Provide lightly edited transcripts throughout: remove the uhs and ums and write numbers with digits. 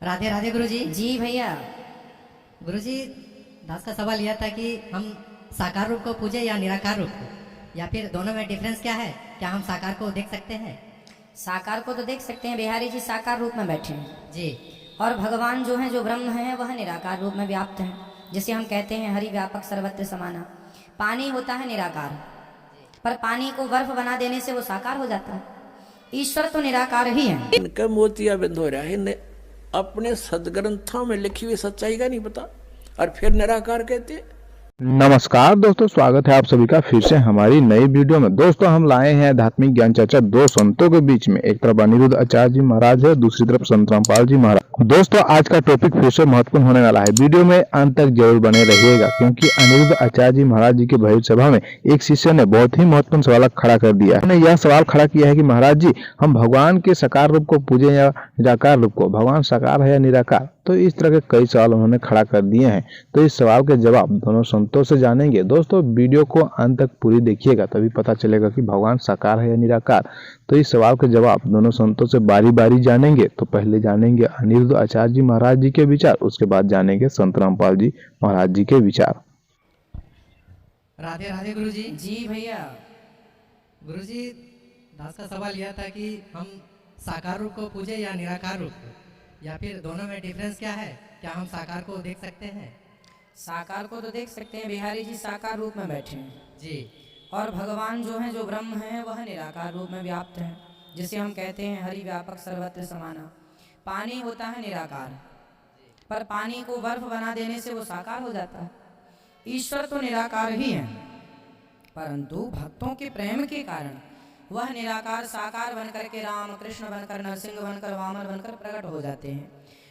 राधे राधे गुरुजी। जी भैया। गुरुजी, दास का सवाल यह था कि हम साकार रूप को पूजे या निराकार रूप को, या फिर दोनों में डिफरेंस क्या है? क्या हम साकार को देख सकते हैं? साकार को तो देख सकते हैं, बिहारी जी साकार रूप में बैठे हैं। जी। और भगवान जो हैं, जो ब्रह्म हैं, वह निराकार रूप में व्याप्त हैं। जिसे हम कहते हैं हरि व्यापक सर्वत्र समाना। पानी होता है निराकार, पर पानी को बर्फ बना देने से वो साकार हो जाता है। ईश्वर तो निराकार ही है। इनका मोतियाबिंद हो रहा है, इन्हें अपने सदग्रंथों में लिखी हुई सच्चाई का नहीं पता और फिर निराकार कहते हैं। नमस्कार दोस्तों, स्वागत है आप सभी का फिर से हमारी नई वीडियो में। दोस्तों, हम लाए हैं आध्यात्मिक ज्ञान चर्चा दो संतों के बीच में। एक तरफ अनिरुद्ध आचार्य जी महाराज है, दूसरी तरफ संत रामपाल जी महाराज। दोस्तों, आज का टॉपिक फिर से महत्वपूर्ण होने वाला है। वीडियो में अंत तक जरूर बने रहिएगा, क्योंकि अनिरुद्ध आचार्य जी महाराज जी के भैरव सभा में एक शिष्य ने बहुत ही महत्वपूर्ण सवाल खड़ा कर दिया है। उन्होंने यह सवाल खड़ा किया है कि महाराज जी, हम भगवान के साकार रूप को पूजे या निराकार रूप को? भगवान साकार है या निराकार? तो इस तरह के कई सवाल उन्होंने खड़ा कर दिए हैं। तो इस सवाल के जवाब दोनों संतों से जानेंगे। दोस्तों, वीडियो को अंत तक पूरी देखिएगा, तभी पता चलेगा कि भगवान साकार है या निराकार। तो इस सवाल के जवाब दोनों संतों से बारी बारी जानेंगे। तो पहले जानेंगे अनिरुद्ध आचार्य जी महाराज जी के विचार, उसके बाद जानेंगे संत रामपाल जी महाराज जी के विचार। राधे राधे गुरुजी। जी भैया। गुरुजी, दास का सवाल यह था कि हम साकार रूप को पूजे या निराकार रूप को, या फिर दोनों में डिफरेंस क्या है? क्या हम साकार को देख सकते हैं? साकार को तो देख सकते हैं, बिहारी जी साकार रूप में बैठे हैं। जी। और भगवान जो हैं, जो ब्रह्म हैं, वह निराकार रूप में व्याप्त हैं। जिसे हम कहते हैं हरि व्यापक सर्वत्र समाना। पानी होता है निराकार, पर पानी को बर्फ बना देने से वो साकार हो जाता है। ईश्वर तो निराकार ही है, परंतु भक्तों के प्रेम के कारण वह निराकार साकार बनकर के राम कृष्ण बनकर, नरसिंह बनकर, वामन बनकर प्रकट हो जाते हैं।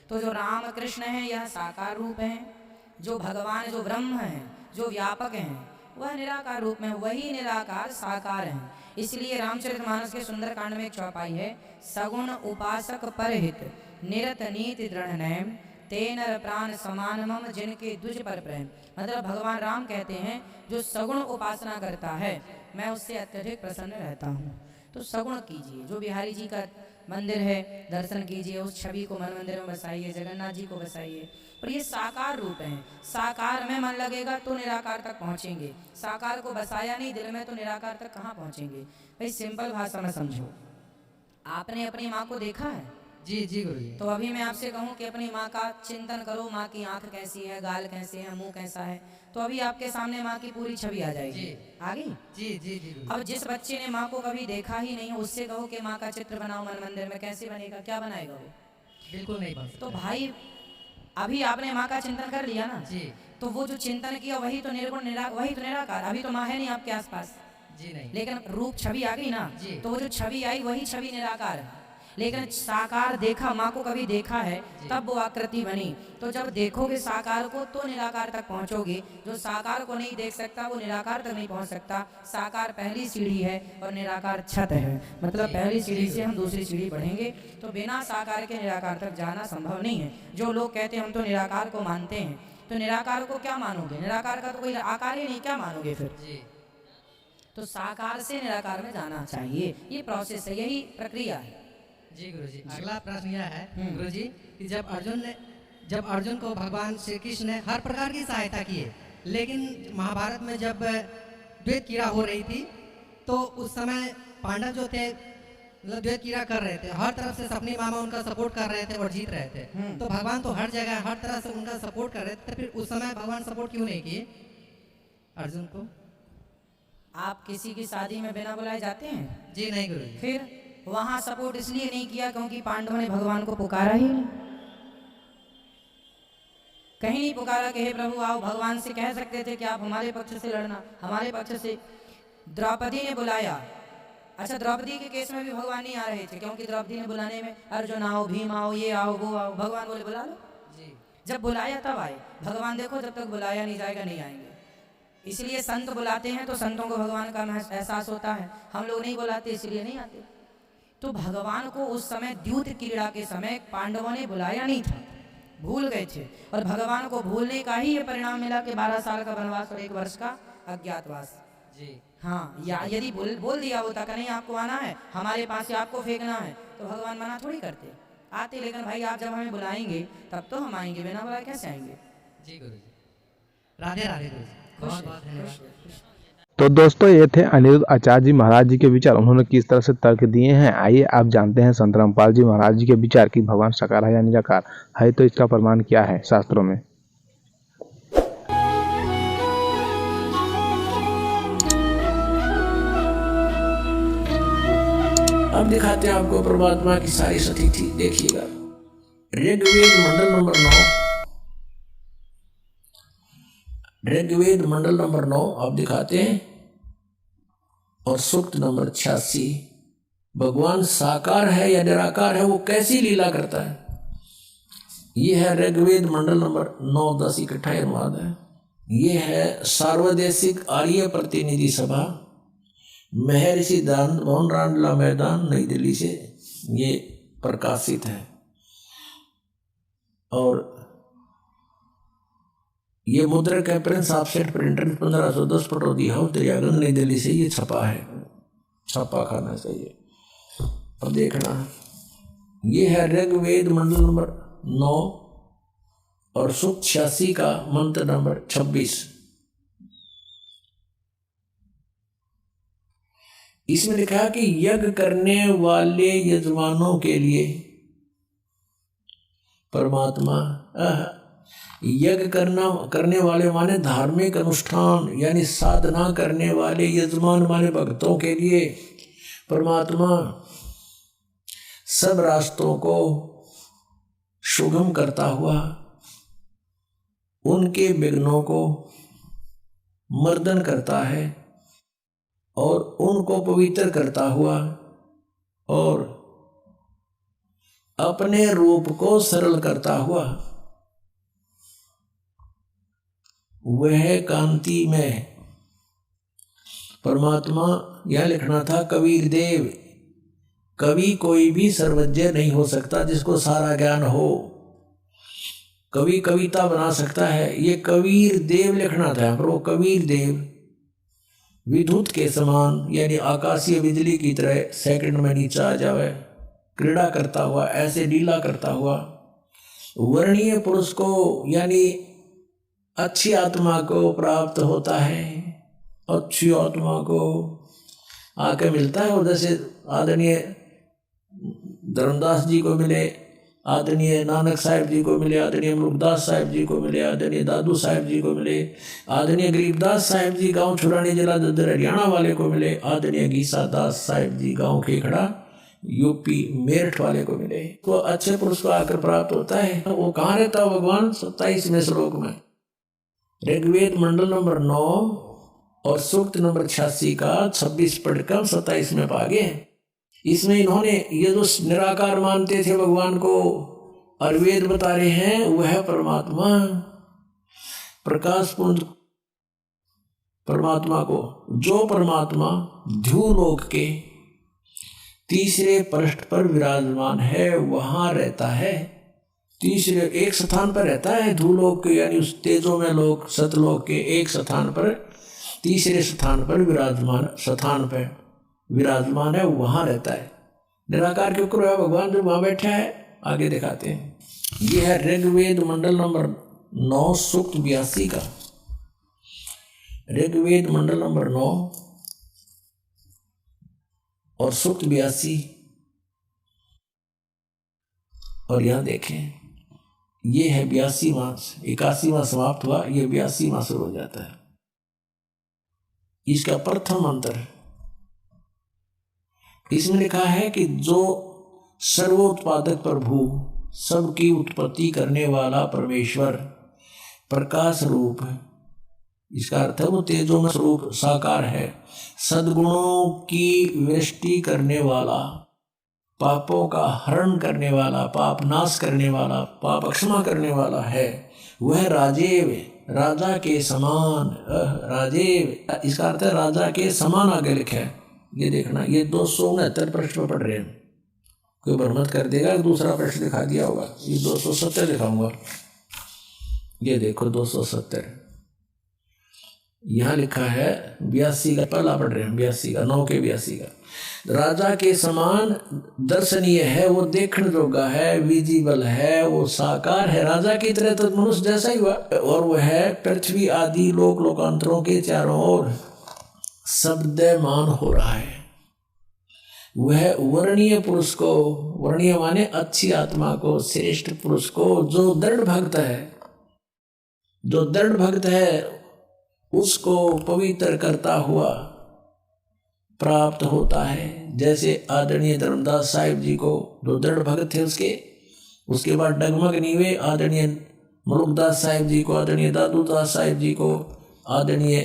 तो जो राम कृष्ण है, यह साकार रूप है। जो भगवान, जो ब्रह्म है, जो व्यापक हैं, वह निराकार रूप में, वही निराकार साकार हैं। इसलिए रामचरितमानस के सुंदरकांड में एक चौपाई है, सगुण उपासक परहित निरत नीति दृढ़ नैम तेनर प्राण समान मम जिनके दुज पर प्रेम। मतलब भगवान राम कहते हैं, जो सगुण उपासना करता है, मैं उससे अत्यधिक प्रसन्न रहता हूँ। तो सगुण कीजिए। जो बिहारी जी का मंदिर है, दर्शन कीजिए, उस छवि को मन मंदिर में बसाइए, जगन्नाथ जी को बसाइए। और ये साकार रूप है। साकार में मन लगेगा तो निराकार तक पहुँचेंगे। साकार को बसाया नहीं दिल में तो निराकार तक कहाँ पहुँचेंगे? भाई सिंपल भाषा में समझो। आपने अपनी माँ को देखा है? जी जी गुरुजी। तो अभी मैं आपसे कहूँ कि अपनी माँ का चिंतन करो। माँ की आंख कैसी है, गाल कैसे है, मुंह कैसा है, तो अभी आपके सामने माँ की पूरी छवि आ जाएगी। आ गई? जी जी जी गुरुजी। अब जिस बच्चे ने माँ को कभी देखा ही नहीं, उससे कहो कि माँ का चित्र बनाओ मन मंदिर में, कैसे बनेगा? क्या बनाएगा वो? बिल्कुल नहीं बन सकता। तो भाई, अभी आपने माँ का चिंतन कर लिया ना, जी तो वो जो चिंतन किया वही तो निर्गुण, वही तो निराकार। अभी तो माँ है नहीं आपके आसपास, जी नहीं। लेकिन रूप छवि आ गई ना, जी। तो वो जो छवि आई वही छवि निराकार है। लेकिन साकार देखा, माँ को कभी देखा है, तब वो आकृति बनी। तो जब देखोगे साकार को तो निराकार तक पहुँचोगे। जो साकार को नहीं देख सकता वो निराकार तक नहीं पहुँच सकता। साकार पहली सीढ़ी है और निराकार छत है। मतलब पहली सीढ़ी से हम दूसरी सीढ़ी बढ़ेंगे। तो बिना साकार के निराकार तक जाना संभव नहीं है। जो लोग कहते हैं हम तो निराकार को मानते हैं, तो निराकार को क्या मानोगे? निराकार का तो कोई आकार ही नहीं, क्या मानोगे फिर? जी। तो साकार से निराकार में जाना चाहिए। ये प्रोसेस है, यही प्रक्रिया है। जी गुरुजी। अगला प्रश्न यह है गुरुजी कि जब अर्जुन को भगवान श्री कृष्ण ने हर प्रकार की सहायता की है, लेकिन महाभारत में जब द्वैत क्रीड़ा हो रही थी, तो उस समय पांडव जो थे, मतलब द्वैत क्रीड़ा कर रहे थे, हर तरफ से सपनी मामा उनका सपोर्ट कर रहे थे और जीत रहे थे। तो भगवान तो हर जगह हर तरह से उनका सपोर्ट कर रहे थे, फिर उस समय भगवान सपोर्ट क्यों नहीं किए अर्जुन को? आप किसी की शादी में बिना बुलाए जाते हैं? जी नहीं गुरुजी। फिर वहां सपोर्ट इसलिए नहीं किया क्योंकि पांडवों ने भगवान को पुकारा ही नहीं। कहीं नहीं पुकारा कि हे प्रभु आओ। भगवान से कह सकते थे कि आप हमारे पक्ष से लड़ना, हमारे पक्ष से। द्रौपदी ने बुलाया। अच्छा, द्रौपदी के केस में भी भगवान नहीं आ रहे थे, क्योंकि द्रौपदी ने बुलाने में अर्जुन आओ, भीम आओ, ये आओ, वो आओ, भगवान बोले बुला लो। जी। जब बुलाया तब आए। भगवान देखो, जब तक बुलाया नहीं जाएगा नहीं आएंगे। इसलिए संत बुलाते हैं तो संतों को भगवान का एहसास होता है। हम लोग नहीं बुलाते इसलिए नहीं आते। तो भगवान को उस समय द्यूत क्रीड़ा के समय पांडवों ने बुलाया नहीं था, भूल गए थे। और भगवान को भूलने का ही ये परिणाम मिला कि 12 साल का वनवास और 1 वर्ष का अज्ञातवास। जी हाँ, या यदि बोल दिया होता कि नहीं आपको आना है, हमारे पास से आपको फेंकना है, तो भगवान मना थोड़ी करते। आते, लेकिन भाई आप जब हमें बुलाएंगे तब तो हम आएंगे, बिना बुलाए कैसे आएंगे। जी गुरु जी, राधे राधे गुरु जी, बहुत बहुत धन्यवाद। तो दोस्तों ये थे अनिरुद्ध आचार्य जी महाराज जी के विचार। उन्होंने किस तरह से तर्क दिए हैं, आइए आप जानते हैं संत रामपाल जी महाराज जी के विचार कि भगवान साकार है या निराकार है, तो इसका प्रमाण क्या है शास्त्रों में। अब दिखाते हैं आपको परमात्मा की सारी स्थिति, देखिएगा। ऋग्वेद मंडल नंबर 9, ऋग्वेद मंडल नंबर 9 आप दिखाते हैं, और सूक्त नंबर 86, भगवान साकार है या निराकार है, वो कैसी लीला करता है। ये है ऋग्वेद मंडल नंबर 9, 10 इकट्ठा अनुवाद है। ये है सार्वदेशिक आर्य प्रतिनिधि सभा, महर्षि दान भवन, रांडला मैदान, नई दिल्ली से ये प्रकाशित है। और ये मुद्रक है Prince offset printer, 1510 Pataudi house Daryaganj, नई दिल्ली से ये छपा है। छापा खाना चाहिए और देखना। ये है ऋग्वेद मंडल नंबर 9 और सूक्त 86 का मंत्र नंबर 26। इसमें लिखा कि यज्ञ करने वाले यजमानों के लिए परमात्मा, यज्ञ करने वाले माने धार्मिक अनुष्ठान यानी साधना करने वाले यजमान माने भक्तों के लिए परमात्मा सब रास्तों को सुगम करता हुआ उनके विघ्नों को मर्दन करता है और उनको पवित्र करता हुआ और अपने रूप को सरल करता हुआ वह कांति में परमात्मा। यह लिखना था कबीर देव, कवि कोई भी सर्वज्ञ नहीं हो सकता जिसको सारा ज्ञान हो। कवि कविता बना सकता है, ये कबीर देव लिखना था, पर वो कबीर देव विद्युत के समान यानी आकाशीय बिजली की तरह सेकंड में नीचे आ जावे, क्रीड़ा करता हुआ, ऐसे लीला करता हुआ वर्णीय पुरुष को यानी अच्छी आत्मा को प्राप्त होता है। अच्छी आत्मा को आके मिलता है, और जैसे आदरणीय धर्मदास जी को मिले, आदरणीय नानक साहिब जी को मिले, आदरणीय मुरुगदास साहिब जी को मिले, आदरणीय दादू साहिब जी को मिले, आदरणीय गरीबदास साहिब जी गांव छुरानी जिला ददर हरियाणा वाले को मिले, आदरणीय गीसा दास साहिब जी गांव खेखड़ा यूपी मेरठ वाले को मिले। तो अच्छे पुरुष को आकर प्राप्त होता है। वो कहाँ रहता है भगवान? 27वें श्लोक में ऋग्वेद मंडल नंबर 9 और सूक्त नंबर 86 का 26 पढ़कर 27 में पा गए। इसमें इन्होंने ये जो निराकार मानते थे भगवान को, और वेद बता रहे हैं वह परमात्मा प्रकाश पुंज परमात्मा को, जो परमात्मा ध्युलोक के तीसरे पृष्ठ पर विराजमान है वहां रहता है। तीसरे एक स्थान पर रहता है ध्युलोक के यानी उस तेजो में लोक सतलोक के एक स्थान पर, तीसरे स्थान पर विराजमान है, वहां रहता है। निराकार क्यों करो है भगवान जो वहां बैठा है? आगे दिखाते हैं। यह है ऋग्वेद मंडल नंबर 9 सूक्त 82 का, ऋग्वेद मंडल नंबर 9 और सूक्त 82। और यहां देखें ये है 82वां, 81वां समाप्त हुआ, ये 82वां शुरू हो जाता है। इसका प्रथम मंत्र इसमें लिखा है कि जो सर्वोत्पादक प्रभु, सबकी उत्पत्ति करने वाला परमेश्वर प्रकाश रूप है। इसका अर्थ है वो तेजो में स्वरूप साकार है, सद्गुणों की वृष्टि करने वाला, पापों का हरण करने वाला, पाप नाश करने वाला, पाप क्षमा करने वाला है। वह राजेव, राजा के समान, राजेव इसका अर्थ है राजा के समान आगे लिखा है। ये देखना, ये 269 पृष्ठ पर पढ़ रहे हैं। कोई भ्रमत कर देगा दूसरा पृष्ठ दिखा दिया होगा, ये 270 दिखाऊंगा। ये देखो 270 यहाँ लिखा है 82 का, पहला पढ़ रहे हैं 82 का, 9 के 82 का। राजा के समान दर्शनीय है, वो देखने जोगा है, विजिबल है, वो साकार है। राजा की तरह तो मनुष्य जैसा ही हुआ। और वह है पृथ्वी आदि लोक लोकांतरों के चारों ओर शब्दमान हो रहा है। वह वर्णीय पुरुष को, वर्णीय माने अच्छी आत्मा को, श्रेष्ठ पुरुष को, जो दृढ़ भक्त है, जो दृढ़ भक्त है उसको पवित्र करता हुआ प्राप्त होता है। जैसे आदरणीय धर्मदास साहिब जी को, जो दृढ़ भक्त थे उसके बाद डगमग नीवे आदरणीय मलुकदास साहिब जी को, आदरणीय दादूदास साहिब जी को, आदरणीय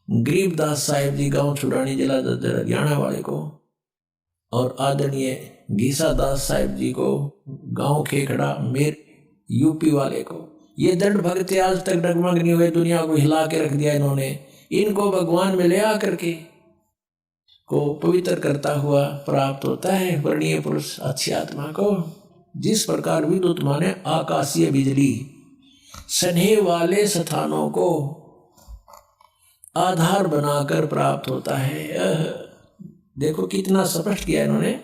गरीबदास साहिब जी गांव छुड़ानी जिला हरियाणा वाले को, और आदरणीय घीसा दास साहिब जी को गांव खेखड़ा मेर यूपी वाले को। ये दृढ़ भक्त आज तक डगमग नहीं हुए, दुनिया को हिला के रख दिया इन्होंने। इनको भगवान में ले आकर के को पवित्र करता हुआ प्राप्त होता है वर्णीय पुरुष अच्छी आत्मा को। जिस प्रकार विद्युत माने आकाशीय बिजली स्नेह वाले स्थानों को आधार बनाकर प्राप्त होता है। देखो कितना स्पष्ट किया इन्होंने।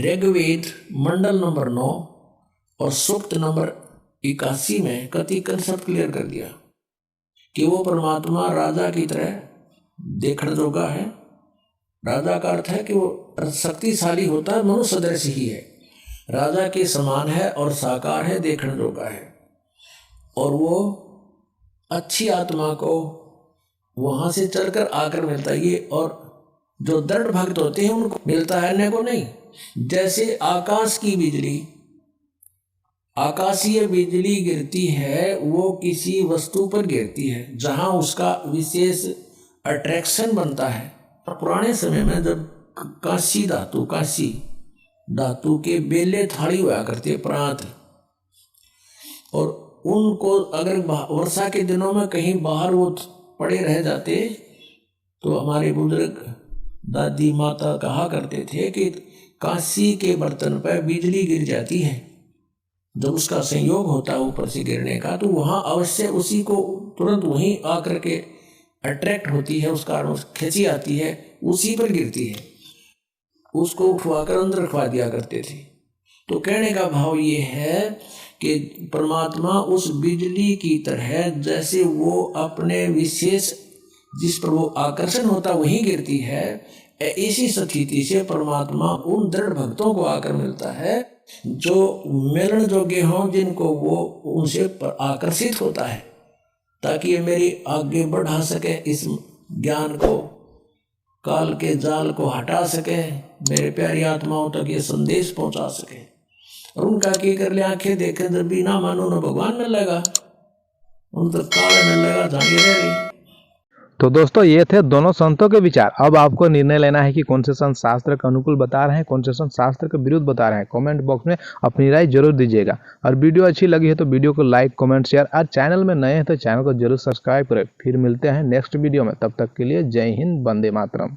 ऋग्वेद मंडल नंबर 9 और सूक्त नंबर 81 में कति कंसेप्ट क्लियर कर दिया कि वो परमात्मा राजा की तरह देखने जोगा है। राजा का अर्थ है कि वो शक्तिशाली होता है, मनुष्य सदृश ही है, राजा के समान है और साकार है, देखने जोगा है। और वो अच्छी आत्मा को वहां से चलकर आकर मिलता है ये, और जो दृढ़ भक्त होते हैं उनको मिलता है, अन्य को नहीं। जैसे आकाश की बिजली, आकाशीय बिजली गिरती है, वो किसी वस्तु पर गिरती है जहां उसका विशेष अट्रैक्शन बनता है। पुराने समय में जब कांसी धातु के बेले थाली हुआ करते प्रांत, और उनको अगर वर्षा के दिनों में कहीं बाहर वो पड़े रह जाते तो हमारे बुजुर्ग दादी माता कहा करते थे कि कांसी के बर्तन पर बिजली गिर जाती है, जब उसका संयोग होता है ऊपर से गिरने का, तो वहां अवश्य उसी को तुरंत वहीं आकर के अट्रैक्ट होती है, उस कारण खिंची आती है, उसी पर गिरती है। उसको उठवाकर अंदर रखवा दिया करते थे। तो कहने का भाव ये है कि परमात्मा उस बिजली की तरह, जैसे वो अपने विशेष जिस पर वो आकर्षण होता वहीं गिरती है, इसी स्थिति से परमात्मा उन दृढ़ भक्तों को आकर मिलता है जो मिलन जोग्य हों, जिनको वो उनसे आकर्षित होता है, ताकि ये मेरी आगे बढ़ा सके, इस ज्ञान को, काल के जाल को हटा सके, मेरे प्यारी आत्माओं तक ये संदेश पहुंचा सके। और उनका की कर ले आंखें देखे जब भी ना मानो न भगवान में लगा, उन तक काल में लगा जाने रही। तो दोस्तों ये थे दोनों संतों के विचार। अब आपको निर्णय लेना है कि कौन से संत शास्त्र के अनुकूल बता रहे हैं, कौन से संत शास्त्र के विरुद्ध बता रहे हैं। कमेंट बॉक्स में अपनी राय जरूर दीजिएगा। और वीडियो अच्छी लगी है तो वीडियो को लाइक, कमेंट, शेयर, और चैनल में नए हैं तो चैनल को जरूर सब्सक्राइब करें। फिर मिलते हैं नेक्स्ट वीडियो में, तब तक के लिए जय हिंद, वंदे मातरम।